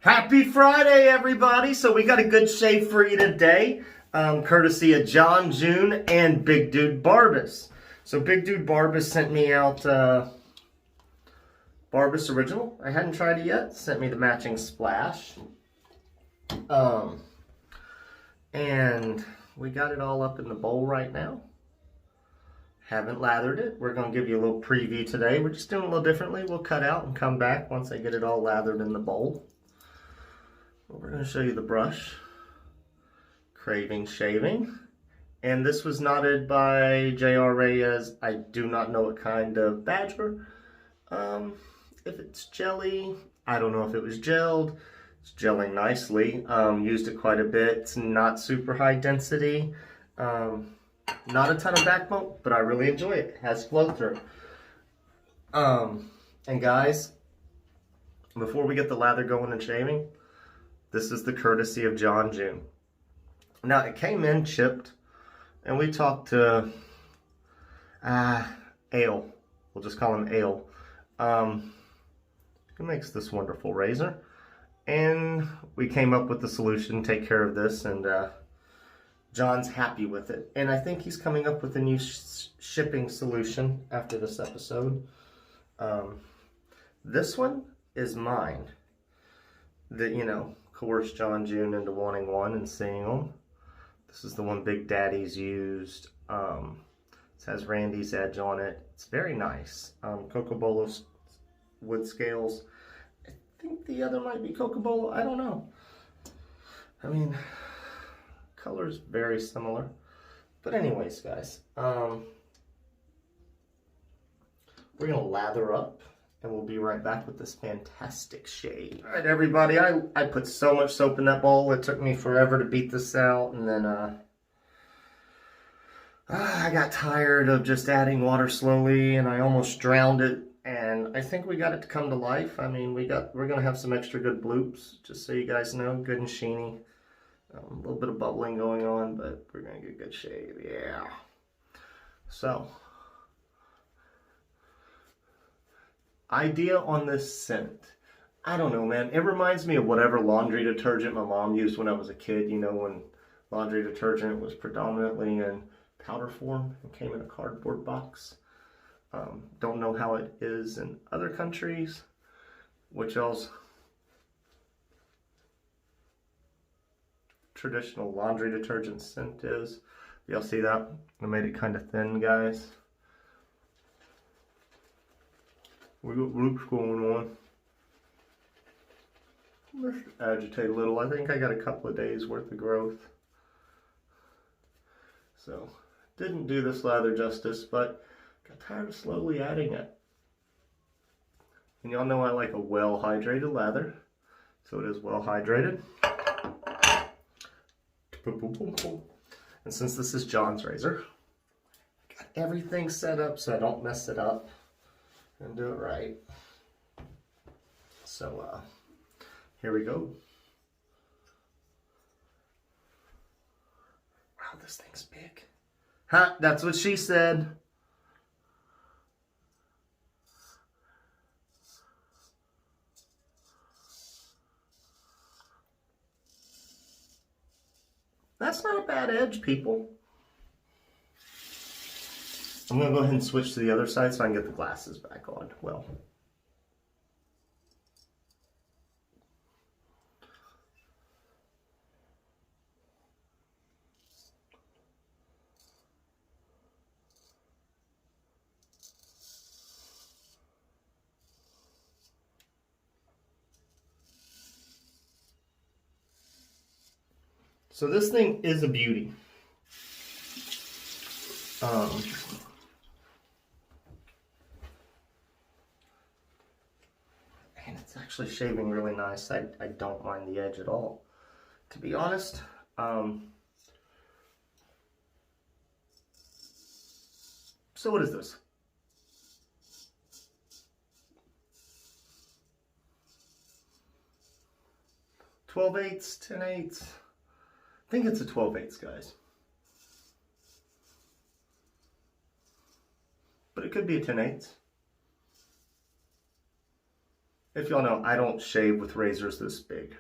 Happy Friday, everybody! So we got a good shave for you today, courtesy of John June and Big Dude Barbus. So Big Dude Barbus sent me out Barbus Original. I hadn't tried it yet. Sent me the matching splash. And we got it all up in the bowl right now. Haven't lathered it. We're going to give you a little preview today. We're just doing it a little differently. We'll cut out and come back once I get it all lathered in the bowl. We're going to show you the brush, Craving Shaving, and this was knotted by J.R. Reyes. I do not know what kind of badger. If it's jelly, I don't know if it was gelled. It's gelling nicely. Used it quite a bit. It's not super high density. Not a ton of backbone, but I really enjoy it. It has flow through. And guys, before we get the lather going and shaving, this is the courtesy of John June. Now, it came in chipped, and we talked to Ale. We'll just call him Ale. Who makes this wonderful razor. And we came up with the solution, take care of this, and John's happy with it. And I think he's coming up with a new shipping solution after this episode. This one is mine. That, you know, coerced John June into wanting one and seeing them. This is the one Big Daddy's used. It has Randy's edge on it. It's very nice. Cocobolo wood scales. I think the other might be Cocobolo. I don't know. I mean, color's very similar. But anyways, guys, we're gonna lather up. And we'll be right back with this fantastic shade. All right, everybody, I put so much soap in that bowl. It took me forever to beat this out. And then I got tired of just adding water slowly, and I almost drowned it. And I think we got it to come to life. I mean, we're going to have some extra good bloops, just so you guys know. Good and sheeny. A little bit of bubbling going on, but we're going to get a good shave. Yeah. So idea on this scent. I don't know, man. It reminds me of whatever laundry detergent my mom used when I was a kid. You know, when laundry detergent was predominantly in powder form and came in a cardboard box. Don't know how it is in other countries. What y'all's traditional laundry detergent scent is. Y'all see that? I made it kind of thin, guys. We got loops going on. Let's agitate a little. I think I got a couple of days worth of growth. So, didn't do this lather justice, but got tired of slowly adding it. And y'all know I like a well-hydrated lather. So it is well hydrated. And since this is John's razor, got everything set up so I don't mess it up. And do it right. So here we go. Wow, this thing's big. Huh, that's what she said. That's not a bad edge, people. I'm going to go ahead and switch to the other side so I can get the glasses back on. Well, so this thing is a beauty. And it's actually shaving really nice. I don't mind the edge at all, to be honest. So what is this? 12/8, 10/8. I think it's a 12/8, guys. But it could be a 10/8. If y'all know, I don't shave with razors this big.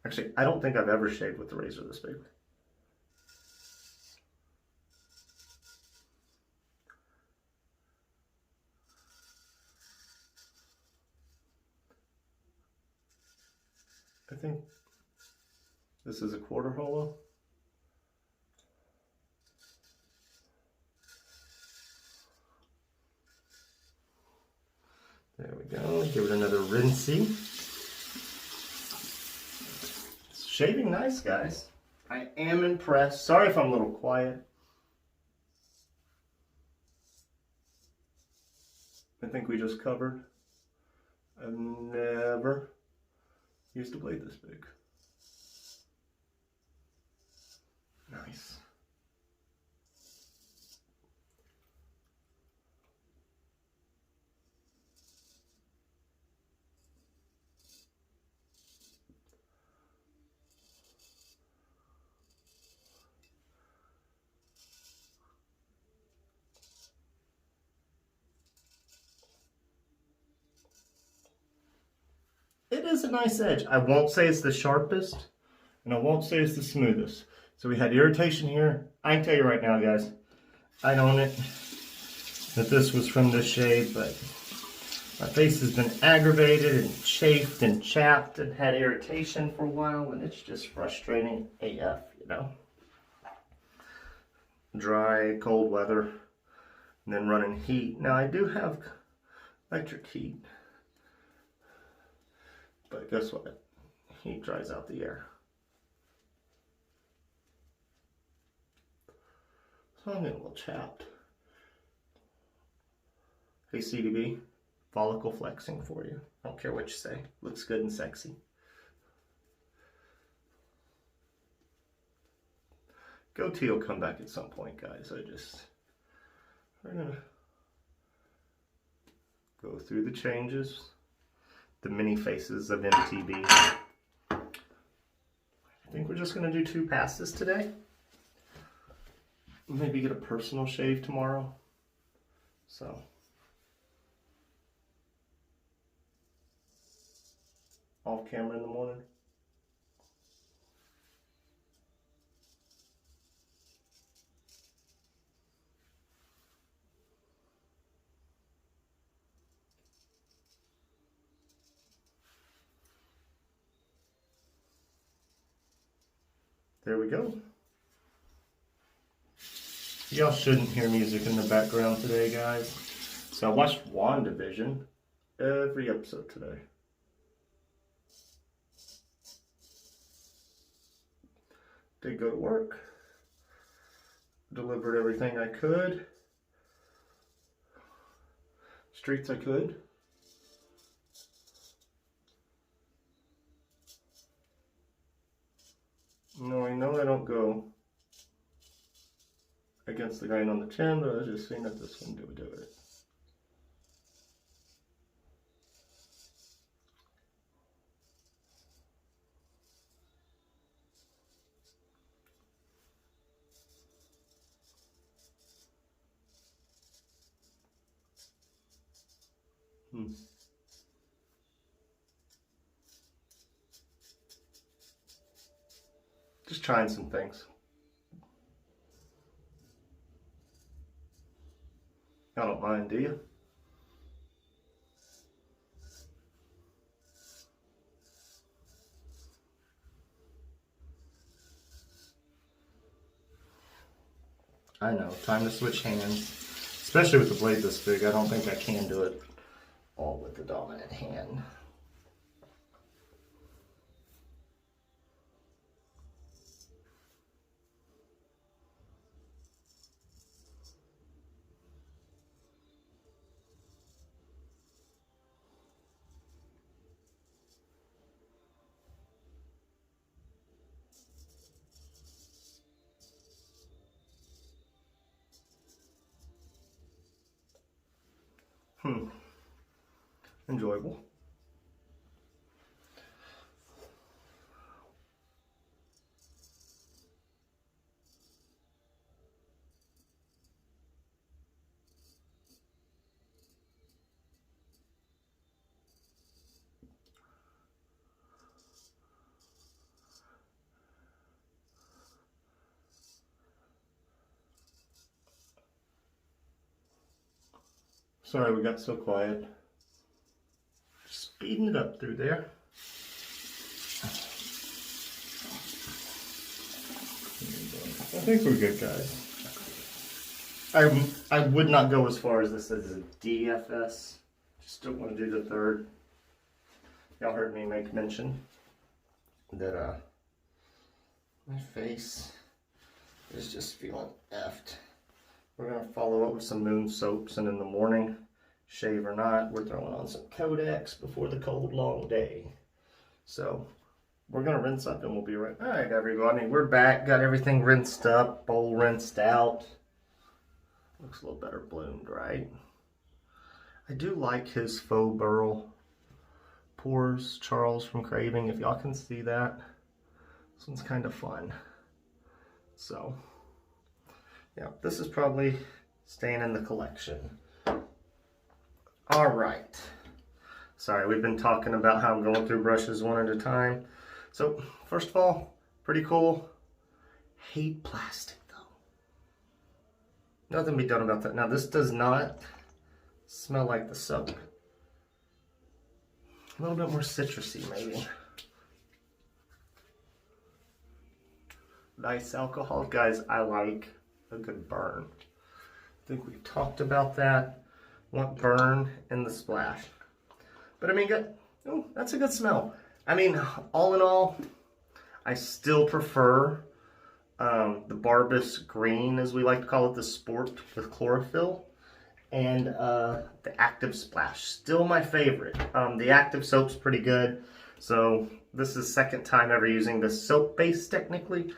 Actually, I don't think I've ever shaved with a razor this big. I think this is a quarter hollow. There we go. Give it another rinsey. It's shaving nice, guys. I am impressed. Sorry if I'm a little quiet. I think we just covered. I've never used a blade this big. Nice. It is a nice edge. I won't say it's the sharpest, and I won't say it's the smoothest. So we had irritation here. I can tell you right now, guys, I'd own it that this was from this shave, but my face has been aggravated and chafed and chapped and had irritation for a while, and it's just frustrating AF, you know. Dry, cold weather, and then running heat. Now I do have electric heat, but guess what? Heat dries out the air. So I'm getting a little chapped. Hey CDB, follicle flexing for you. I don't care what you say. Looks good and sexy. Goatee will come back at some point, guys. We're gonna go through the changes, the mini faces of MTB. I think we're just gonna do 2 passes today. Maybe get a personal shave tomorrow. So off camera in the morning. There we go. Y'all shouldn't hear music in the background today, guys. So I watched WandaVision every episode today. Did go to work. Delivered everything I could. Streets I could. No, I know I don't go against the grain on the chin, but I was just seeing if this one would do it. Just trying some things. I don't mind, do you? I know, time to switch hands. Especially with the blade this big, I don't think I can do it all with the dominant hand. Enjoyable. Sorry we got so quiet. Speeding it up through there. I think we're good, guys. I would not go as far as this as a DFS. Just don't want to do the third. Y'all heard me make mention that my face is just feeling effed. We're gonna follow up with some moon soaps, and in the morning, shave or not, we're throwing on some Codex before the cold long day. So we're gonna rinse up and we'll be right. All right, everybody, we're back. Got everything rinsed up, bowl rinsed out. Looks a little better bloomed, right? I do like his faux burl pores, Charles from Craving. If y'all can see that, this one's kind of fun. So, yeah, this is probably staying in the collection. All right. Sorry, we've been talking about how I'm going through brushes one at a time. So, first of all, pretty cool. Hate plastic. Nothing to be done about that. Now, this does not smell like the soap. A little bit more citrusy, maybe. Nice alcohol. Guys, I like a good burn. I think we've talked about that. Want burn in the splash. But I mean, oh, that's a good smell. I mean, all in all, I still prefer the Barbus green, as we like to call it, the sport with chlorophyll, and the active splash. Still my favorite. The active soap's pretty good. So this is second time ever using the soap base technically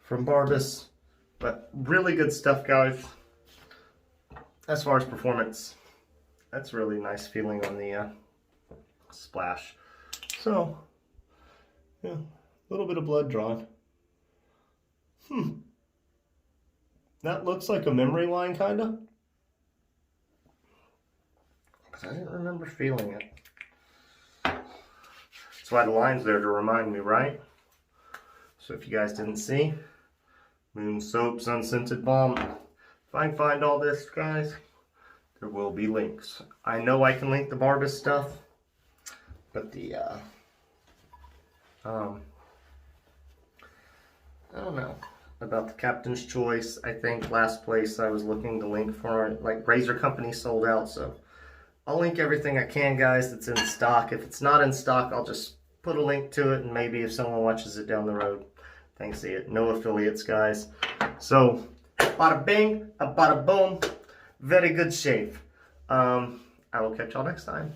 from Barbus, but really good stuff, guys. As far as performance, that's really nice feeling on the splash. So yeah, a little bit of blood drawn. That looks like a memory line, kind of. Because I didn't remember feeling it. That's why the line's there to remind me, right? So if you guys didn't see, Moon Soaps Unscented Balm. If I can find all this, guys, there will be links. I know I can link the Barbus stuff, but the, I don't know about the Captain's Choice. I think last place I was looking to link for, like, Razor Company sold out, so I'll link everything I can, guys, that's in stock. If it's not in stock, I'll just put a link to it, and maybe if someone watches it down the road, they can see it. No affiliates, guys. So, bada bing, a bada boom. Very good shave. I will catch y'all next time.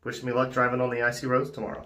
Wish me luck driving on the icy roads tomorrow.